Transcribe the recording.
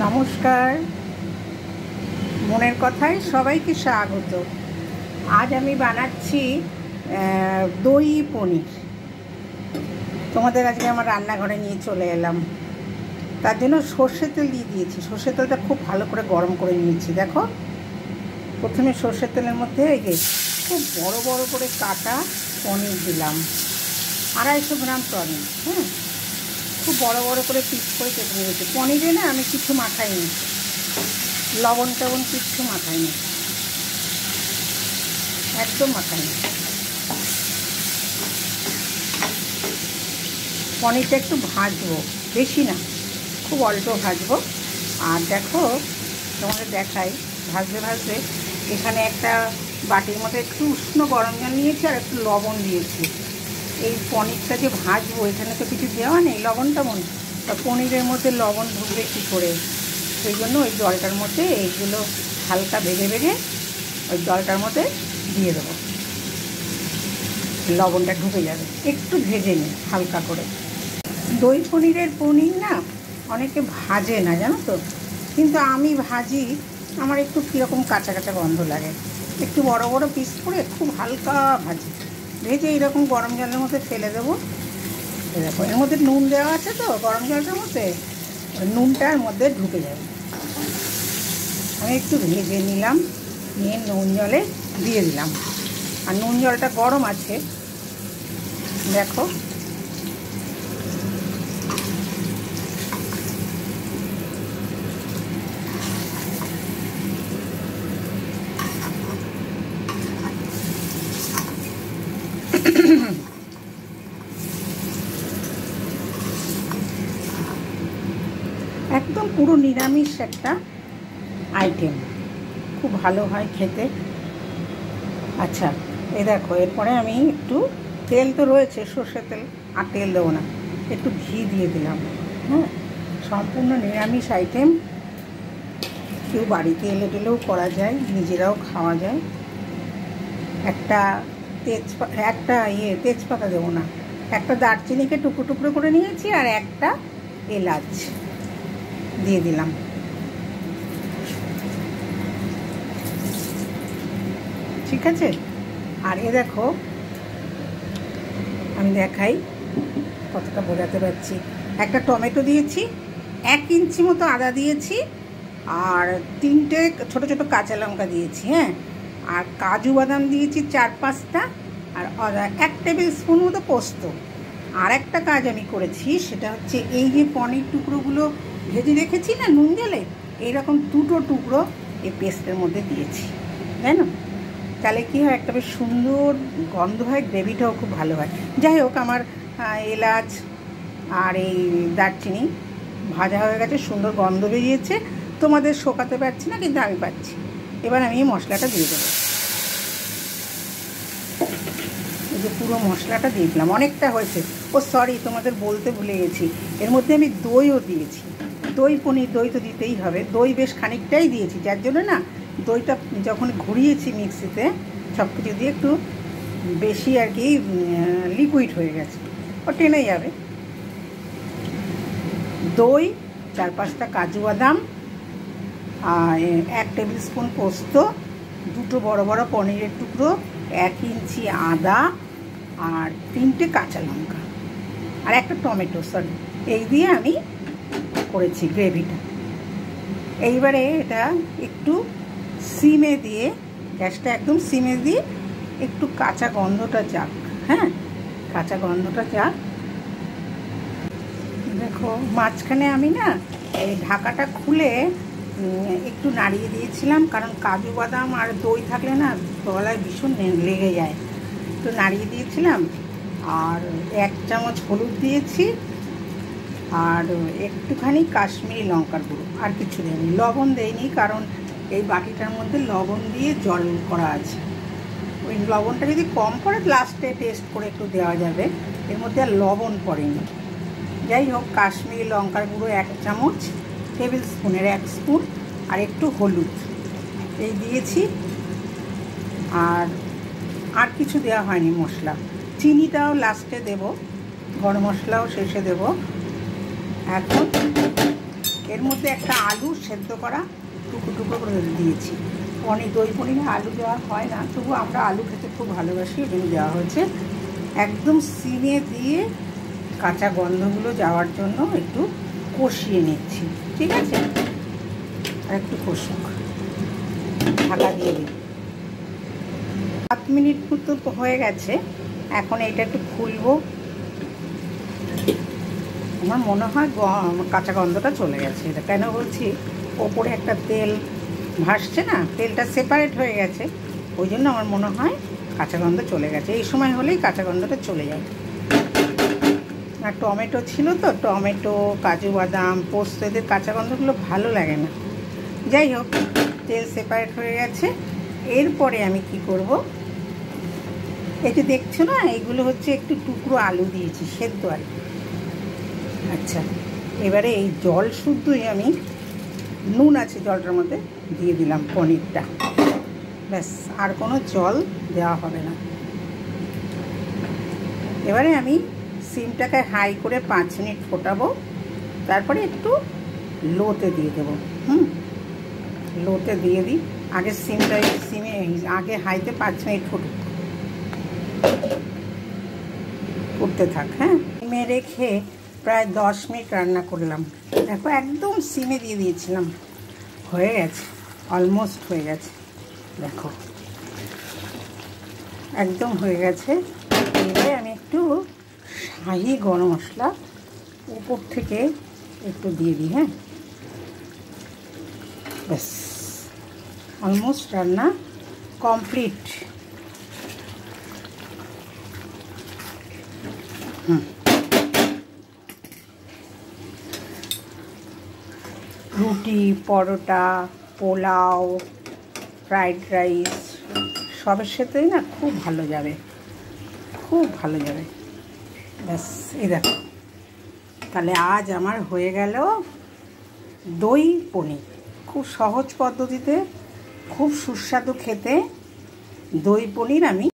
নমস্কার, মনের কথায় সবাইকে স্বাগত। আজ আমি বানাচ্ছি দই পনির। তোমাদের আজকে আমার রান্নাঘরে নিয়ে চলে এলাম। তার জন্য সর্ষের তেল দিয়ে দিয়েছি। সর্ষের তেলটা খুব ভালো করে গরম করে নিয়েছি। দেখো, প্রথমে সর্ষের তেলের মধ্যে এই যে খুব বড় বড় করে কাটা পনির দিলাম, 250 গ্রাম পনির। হ্যাঁ, খুব বড় বড় করে পিস করে কেটে নিয়েছি। পনিরে না আমি কিছু মাখাইনি, লবণ টবণ কিচ্ছু মাখাইনি, একদম মাখাইনি। পনিরটা একটু ভাজবো, বেশি না, খুব অল্প ভাজবো। আর দেখো, তোমাদের দেখাই, ভাজতে ভাজতে এখানে একটা বাটির মধ্যে একটু উষ্ণ গরম জল নিয়েছি আর একটু লবণ দিয়েছি। এই পনিরটা যে ভাজবো, এখানে তো কিছু দেওয়া নেই লবণ টবণ, তা পনিরের মধ্যে লবণ ঢুকবে কী করে, সেই জন্য ওই জলটার মধ্যে এইগুলো হালকা ভেজে ভেজে ওই জলটার মধ্যে দিয়ে দেবো। লবণটা ঢুকে যাবে, একটু ভেজে নিই হালকা করে। দই পনিরের পনির না অনেকে ভাজে না, জানো তো, কিন্তু আমি ভাজি, আমার একটু কীরকম কাঁচা কাঁচা গন্ধ লাগে। একটু বড় বড় পিস করে খুব হালকা ভাজি, ভেজে এইরকম গরম জলের মধ্যে ফেলে দেবো। দেখো, এর মধ্যে নুন দেওয়া আছে তো, গরম জলটার মধ্যে নুনটার মধ্যে ঢুকে যাবে। আমি একটু ভেজে নিলাম, নিয়ে নুন জলে দিয়ে দিলাম। আর নুন জলটা গরম আছে, দেখো। একদম পুরো নিরামিষ একটা আইটেম, খুব ভালো হয় খেতে। আচ্ছা, এই দেখো, এরপরে আমি একটু তেল তো রয়েছে, সর্ষের তেল, আর তেল দেবো না, একটু ঘি দিয়ে দিলাম। হ্যাঁ, সম্পূর্ণ নিরামিষ আইটেম, কেউ বাড়িতে এলে টেলেও করা যায়, নিজেরাও খাওয়া যায়। একটা তেজপাতা দেবো না, একটা দারচিনিকে টুকরো টুকরো করে নিয়েছি, আর একটা এলাচ দিয়ে দিলাম। ঠিক আছে। আর এ দেখো, আমি দেখাই কতটা বোঝাতে পারছি। একটা টমেটো দিয়েছি, 1 ইঞ্চি মতো আদা দিয়েছি, আর 3টে ছোট ছোট কাঁচা লঙ্কা দিয়েছি। হ্যাঁ, আর কাজু বাদাম দিয়েছি 4-5টা, আর 1 টেবিল স্পুন মতো পোস্ত। আর একটা কাজ আমি করেছি, সেটা হচ্ছে এই যে পনির টুকরোগুলো ভেজে রেখেছি না নুন জলে, এইরকম 2টো টুকরো এই পেস্টের মধ্যে দিয়েছি, তাই না? তাহলে কী হয়, একটা বেশ সুন্দর গন্ধ হয়, গ্রেভিটাও খুব ভালো হয়। যাই হোক, আমার এলাচ আর এই দারচিনি ভাজা হয়ে গেছে, সুন্দর গন্ধ বেরিয়েছে। তোমাদের শোকাতে পারছি না, কিন্তু আমি পাচ্ছি। এবার আমি এই মশলাটা দিয়ে দেবো। এই যে পুরো মশলাটা দিয়ে দিলাম, অনেকটা হয়েছে। ও সরি, তোমাদের বলতে ভুলে গেছি, এর মধ্যে আমি দইও দিয়েছি। দই পনির, দই তো দিতেই হবে। দই বেশ খানিকটাই দিয়েছি, যার জন্য না দইটা যখন ঘুরিয়েছি মিক্সিতে সব কিছু দিয়ে একটু বেশি আর কি লিকুইড হয়ে গেছে, ও টেনে যাবে। দই, 4-5টা কাজু বাদাম, আর 1 টেবিল স্পুন পোস্ত, 2টো বড় বড় পনিরের টুকরো, 1 ইঞ্চি আদা, আর 3টে কাঁচা লঙ্কা, আর একটা টমেটো, সরি, এই দিয়ে আমি করেছি গ্রেভিটা। এইবারে এটা একটু সিমে দিয়ে, গ্যাসটা একদম সিমে দিয়ে একটু কাঁচা গন্ধটা যাক। হ্যাঁ, কাঁচা গন্ধটা যাক। দেখো, মাঝখানে আমি না এই ঢাকাটা খুলে একটু নাড়িয়ে দিয়েছিলাম, কারণ কাজু বাদাম আর দই থাকলে না গলায় ভীষণ লেগে যায়, একটু নাড়িয়ে দিয়েছিলাম। আর 1 চামচ হলুদ দিয়েছি, আর একটুখানি কাশ্মীরি লঙ্কার গুঁড়ো, আর কিছু দেয়নি। লবণ দেয়নি, কারণ এই বাটিটার মধ্যে লবণ দিয়ে জল করা আছে। ওই লবণটা যদি কম পড়ে লাস্টে টেস্ট করে একটু দেওয়া যাবে, এর মধ্যে আর লবণ পড়েনি। যাই হোক, কাশ্মীরি লঙ্কার গুঁড়ো 1 চামচ, টেবিল স্পুনের 1 স্পুন, আর একটু হলুদ এই দিয়েছি। আর কিছু দেওয়া হয়নি মশলা। চিনিটাও লাস্টে দেব, গরম মশলাও শেষে দেব। এখন এর মধ্যে একটা আলু সেদ্ধ করা টুকরো টুকরো করে দিয়েছি। দই পনিরে আলু দেওয়া হয় না, তবু আমরা আলু খেতে খুব ভালোবাসি, ওই জন্য দেওয়া হয়েছে। একদম সিমে দিয়ে কাঁচা গন্ধগুলো যাওয়ার জন্য একটু কষিয়ে নিচ্ছি, ঠিক আছে? আর একটু কষুক, ঢাকা দিয়ে দিই। 7 মিনিট মতো হয়ে গেছে। এখন এটা একটু খুলবো। আমার মনে হয় কাঁচা গন্ধটা চলে গেছে। এটা কেন বলছি, ওপরে একটা তেল ভাসছে না, তেলটা সেপারেট হয়ে গেছে, ওই জন্য আমার মনে হয় কাঁচা গন্ধ চলে গেছে। এই সময় হলেই কাঁচা গন্ধটা চলে যায়। আর টমেটো ছিল তো, টমেটো, কাজু বাদাম, পোস্ত, এদের কাঁচা গন্ধগুলো ভালো লাগে না। যাই হোক, তেল সেপারেট হয়ে গেছে। এরপরে আমি কি করব, এই যে দেখছো না, এইগুলো হচ্ছে একটু টুকরো আলু দিয়েছি, সেদ্ধ আলু। আচ্ছা, এবারে এই জল শুদ্ধই আমি, নুন আছে জলটার মধ্যে, দিয়ে দিলাম পনিরটা। ব্যাস, আর কোনো জল দেওয়া হবে না। এবারে আমি সিমটাকে হাই করে 5 মিনিট ফোটাবো, তারপরে একটু লোতে দিয়ে দেবো। লোতে দিয়ে দিই। আগে সিমে আগে হাইতে 5 মিনিট ফুটতে থাক। হ্যাঁ, সিমে রেখে প্রায় 10 মিনিট রান্না করলাম। দেখো, একদম সিমে দিয়ে দিয়েছিলাম। হয়ে গেছে, অলমোস্ট হয়ে গেছে। দেখো, একদম হয়ে গেছে। এবারে আমি একটু শাহি গরম মশলা উপর থেকে একটু দিয়ে দিই। হ্যাঁ, ব্যাস, অলমোস্ট রান্না কমপ্লিট। রুটি, পরোটা, পোলাও, ফ্রাইড রাইস সবের সাথেই না খুব ভালো যাবে, খুব ভালো যাবে। ব্যাস, এই দেখো, তাহলে আজ আমার হয়ে গেল দই পনির। খুব সহজ পদ্ধতিতে, খুব সুস্বাদু খেতে দই পনির আমি